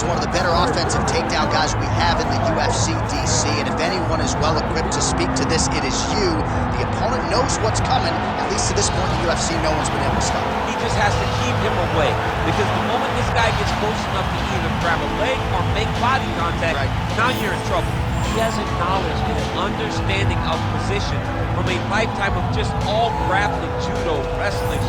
one of the better offensive takedown guys we have in the UFC, DC, and if anyone is well equipped to speak to this, it is you. The opponent knows what's coming. At least to this point in the UFC, no one's been able to stop him. He just has to keep him away, because the moment this guy gets close enough to either grab a leg or make body contact, now you're in trouble. He has a knowledge and an understanding of position from a lifetime of just all grappling, judo, wrestling,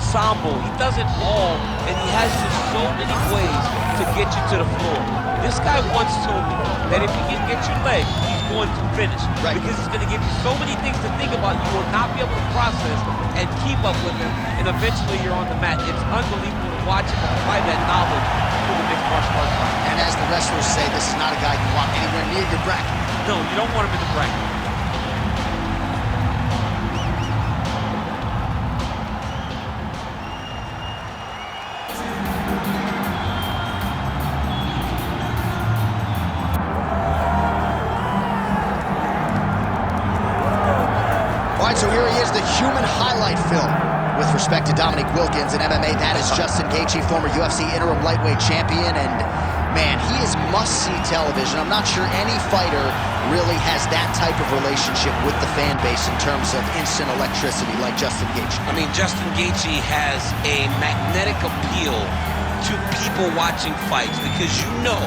sambo. He does it all, and he has just so many ways to get you to the floor. This guy once told me that if he can get your leg, he's going to finish. Because he's going to give you so many things to think about, you will not be able to process and keep up with him, and eventually you're on the mat. It's unbelievable to watch him apply that knowledge to the mixed martial arts fight. And as the wrestlers say, this is not a guy you want anywhere near your bracket. No, you don't want him in the bracket. So here he is, the human highlight film. With respect to Dominic Wilkins in MMA, that is Justin Gaethje, former UFC interim lightweight champion, and man, he is must-see television. I'm not sure any fighter really has that type of relationship with the fan base in terms of instant electricity like Justin Gaethje. I mean, Justin Gaethje has a magnetic appeal to people watching fights, because you know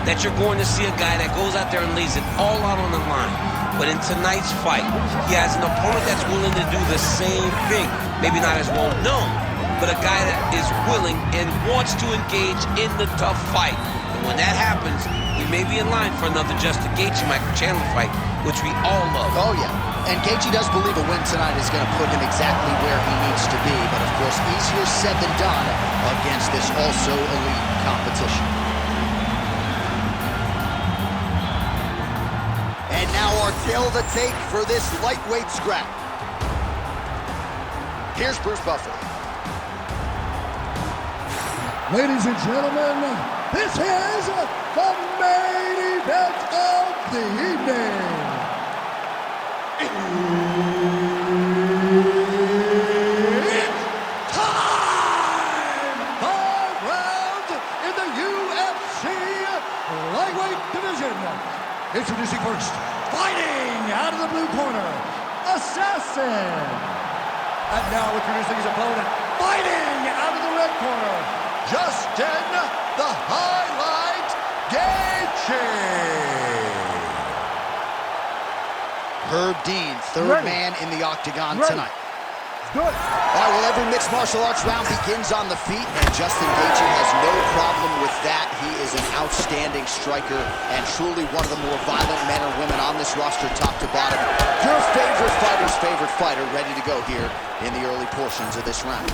that you're going to see a guy that goes out there and lays it all out on the line. But in tonight's fight, he has an opponent that's willing to do the same thing. Maybe not as well known, but a guy that is willing and wants to engage in the tough fight. And when that happens, we may be in line for another Justin Gaethje Michael Chandler fight, which we all love. Oh yeah, and Gaethje does believe a win tonight is going to put him exactly where he needs to be, but of course easier said than done against this also elite competition. And now our tale of the tape for this lightweight scrap. Here's Bruce Buffer. Ladies and gentlemen, this is the main event of the evening. It's time! 5 rounds in the UFC lightweight division. Introducing first, fighting out of the blue corner, Assassin. And now introducing his opponent, fighting out of the red corner, Justin the Highlight Gaethje. Herb Dean, third man in the octagon tonight. Good. All right, well, every mixed martial arts round begins on the feet, and Justin Gaethje has no problem with that. He is an outstanding striker and truly one of the more violent men or women on this roster, top to bottom. Your favorite fighter's favorite fighter, ready to go here in the early portions of this round.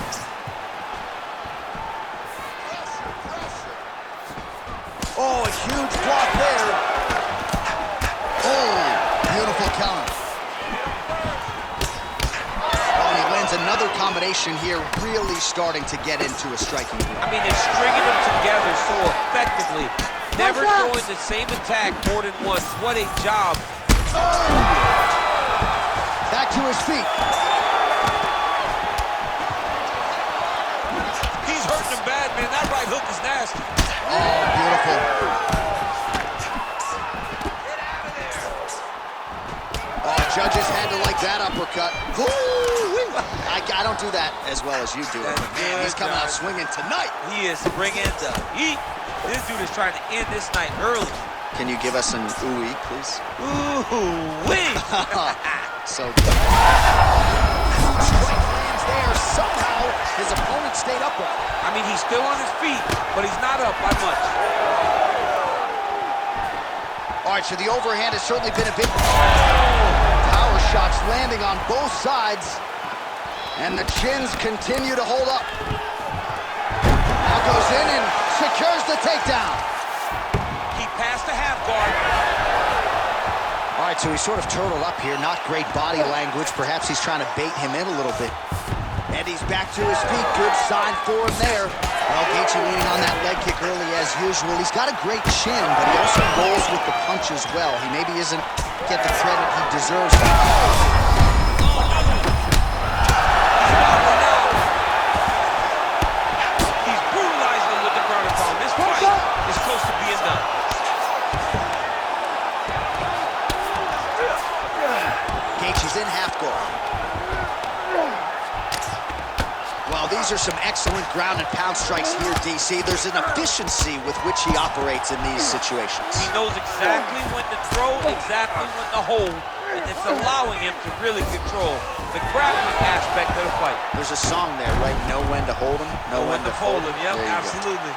Oh, a huge block there. Oh, beautiful counter. Another combination here, really starting to get into a striking group. I mean, they're stringing them together so effectively. Never throwing the same attack more than once. What a job. Oh! Back to his feet. He's hurting him bad, man. That right hook is nasty. Oh, beautiful. Oh, judges had to like that uppercut. I don't do that as well as you do it, but man, he's coming out swinging tonight. He is bringing the heat. This dude is trying to end this night early. Can you give us an ooh-wee, please? Ooh-wee! So good. Strike lands there. Somehow, his opponent stayed upright. I mean, he's still on his feet, but he's not up by much. All right, so the overhand has certainly been a big... Power shots landing on both sides. And the chins continue to hold up. Now goes in and secures the takedown. He passed the half guard. All right, so he's sort of turtled up here. Not great body language. Perhaps he's trying to bait him in a little bit. And he's back to his feet. Good sign for him there. Well, Gaethje leaning on that leg kick early as usual. He's got a great chin, but he also rolls with the punch as well. He maybe isn't get the credit he deserves. He's brutalizing him with the ground and pound. This fight in half guard. Well, these are some excellent ground and pound strikes here, DC. There's an efficiency with which he operates in these situations. He knows exactly when to throw, exactly when to hold, and it's allowing him to really control the grappling aspect of the fight. There's a song there, right? Know when to hold him, know when to fold him. Yep, absolutely.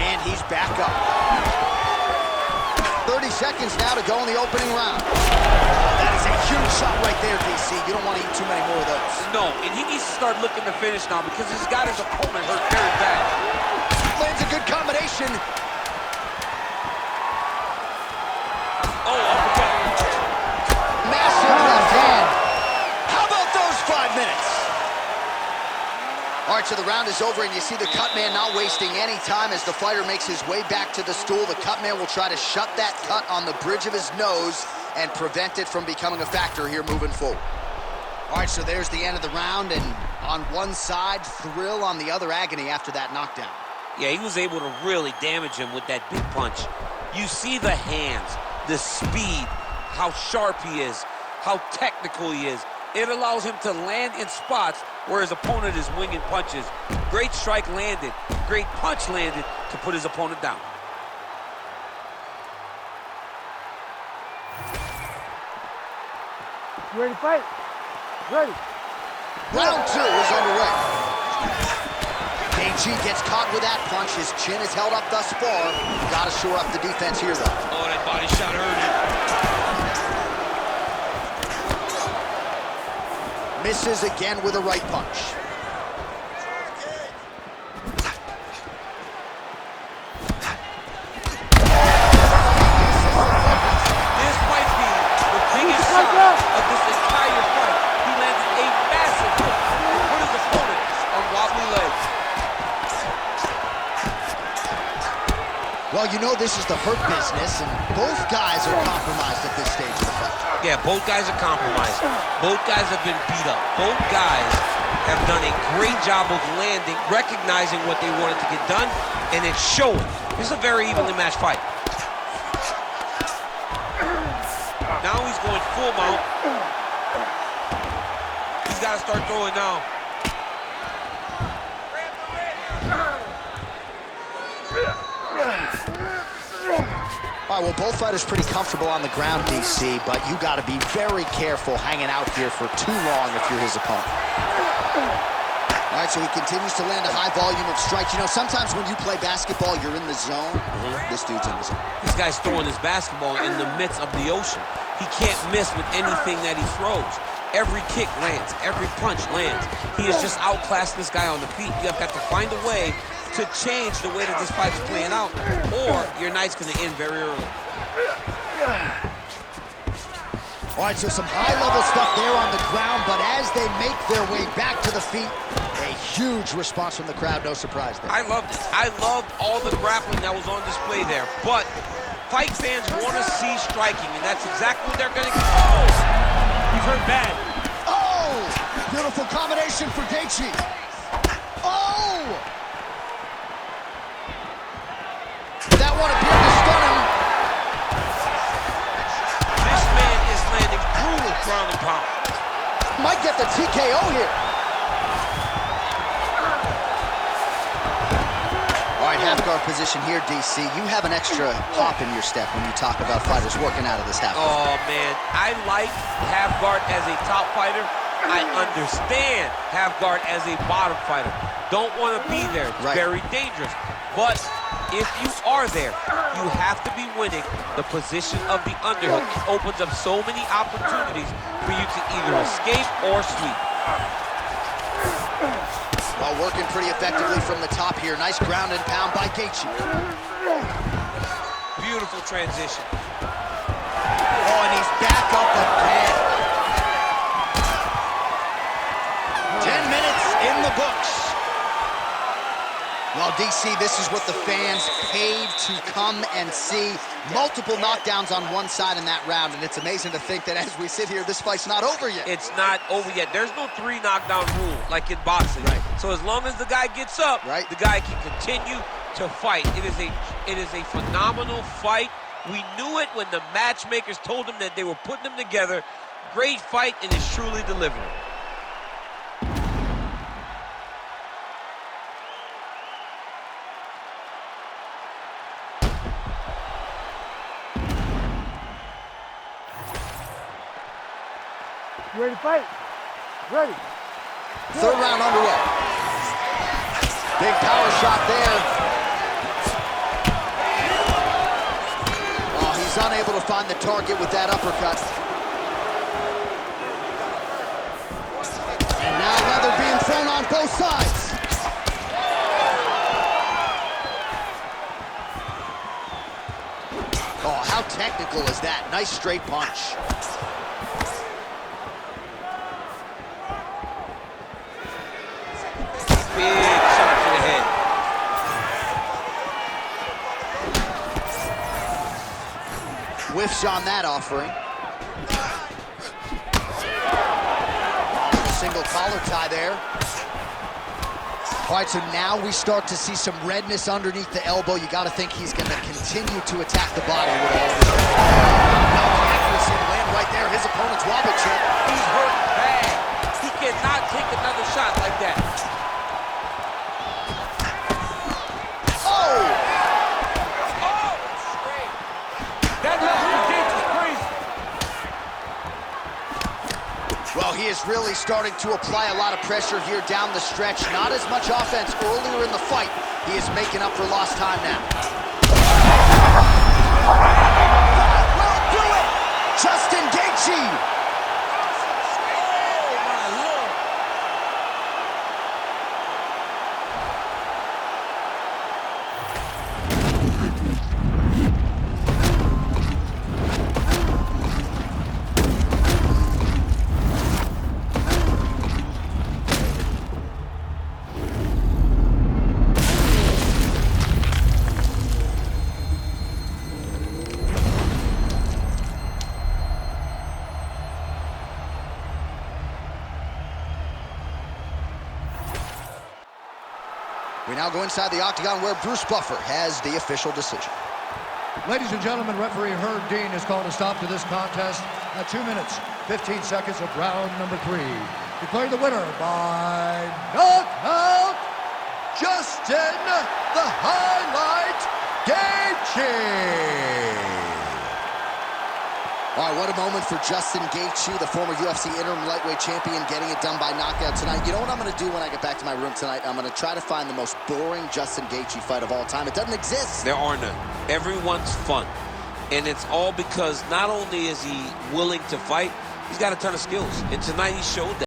And he's back up. 30 seconds now to go in the opening round. That is a huge shot right there, DC. You don't want to eat too many more of those. No, and he needs to start looking to finish now because he's got his opponent hurt very bad. Lands a good combination. Oh, uppercut. Massive left hand. How about those 5 minutes? All right, so the round is over, and you see the cut man not wasting any time as the fighter makes his way back to the stool. The cut man will try to shut that cut on the bridge of his nose and prevent it from becoming a factor here moving forward. All right, so there's the end of the round, and on one side, thrill, on the other, agony after that knockdown. Yeah, he was able to really damage him with that big punch. You see the hands, the speed, how sharp he is, how technical he is. It allows him to land in spots where his opponent is winging punches. Great strike landed, great punch landed to put his opponent down. You ready to fight? Ready. Round 2 is underway. Gaethje gets caught with that punch. His chin is held up thus far. Got to shore up the defense here, though. Oh, that body shot hurt him. Misses again with a right punch. This might be the biggest shot of this entire fight. He landed a massive hook to put his opponent on wobbly legs. Well, you know this is the hurt business, and both guys are compromised at this stage of the fight. Yeah, both guys are compromised. Both guys have been beat up. Both guys have done a great job of landing, recognizing what they wanted to get done, and it's showing. This is a very evenly matched fight. Now he's going full mount. He's got to start throwing now. All right, well, both fighters pretty comfortable on the ground, DC, but you got to be very careful hanging out here for too long if you're his opponent. All right, so he continues to land a high volume of strikes. You know, sometimes when you play basketball, you're in the zone. This dude's in the zone. This guy's throwing his basketball in the midst of the ocean. He can't miss with anything that he throws. Every kick lands, every punch lands. He has just outclassed this guy on the feet. You have got to find a way to change the way that this fight is playing out, or your night's going to end very early. All right, so some high-level stuff there on the ground, but as they make their way back to the feet, a huge response from the crowd, no surprise there. I loved it. I loved all the grappling that was on display there, but fight fans want to see striking, and that's exactly what they're going to get. Oh! He's hurt bad. Oh! Beautiful combination for Gaethje. Oh! That one appeared to stun him. This man is landing brutal ground and pound. Might get the TKO here. All right, half guard position here, DC. You have an extra hop in your step when you talk about fighters working out of this half guard. Oh, man. I like half guard as a top fighter. I understand half guard as a bottom fighter. Don't want to be there. It's very dangerous. But if you are there, you have to be winning the position of the underhook. It opens up so many opportunities for you to either escape or sweep. Well, working pretty effectively from the top here. Nice ground and pound by Gaethje. Beautiful transition. Oh, and he's back up again. 10 minutes in the books. Well, DC, this is what the fans paid to come and see. Multiple knockdowns on one side in that round, and it's amazing to think that as we sit here, this fight's not over yet. It's not over yet. There's no 3 knockdown rule like in boxing. So as long as the guy gets up, the guy can continue to fight. It is a phenomenal fight We knew it when the matchmakers told him that they were putting them together. Great fight, and is truly delivering. You ready to fight? Ready. Third round underway. Big power shot there. Oh, he's unable to find the target with that uppercut. And now leather being thrown on both sides. Oh, how technical is that? Nice straight punch. Big shot to the head. Whiffs on that offering. Single collar tie there. All right, so now we start to see some redness underneath the elbow. You got to think he's going to continue to attack the body with all this. Now accuracy to land right there. His opponent's wobble check. He's hurt bad. He cannot take another shot like that. Well, he is really starting to apply a lot of pressure here down the stretch. Not as much offense earlier in the fight. He is making up for lost time now. That will do it! Justin Gaethje! We now go inside the octagon where Bruce Buffer has the official decision. Ladies and gentlemen, referee Herb Dean has called a stop to this contest at 2 minutes, 15 seconds of round number 3. Declaring the winner by knockout, Justin the Highlight Gaethje. All right, what a moment for Justin Gaethje, the former UFC interim lightweight champion, getting it done by knockout tonight. You know what I'm going to do when I get back to my room tonight? I'm going to try to find the most boring Justin Gaethje fight of all time. It doesn't exist. There are none. Everyone's fun. And it's all because not only is he willing to fight, he's got a ton of skills. And tonight he showed that.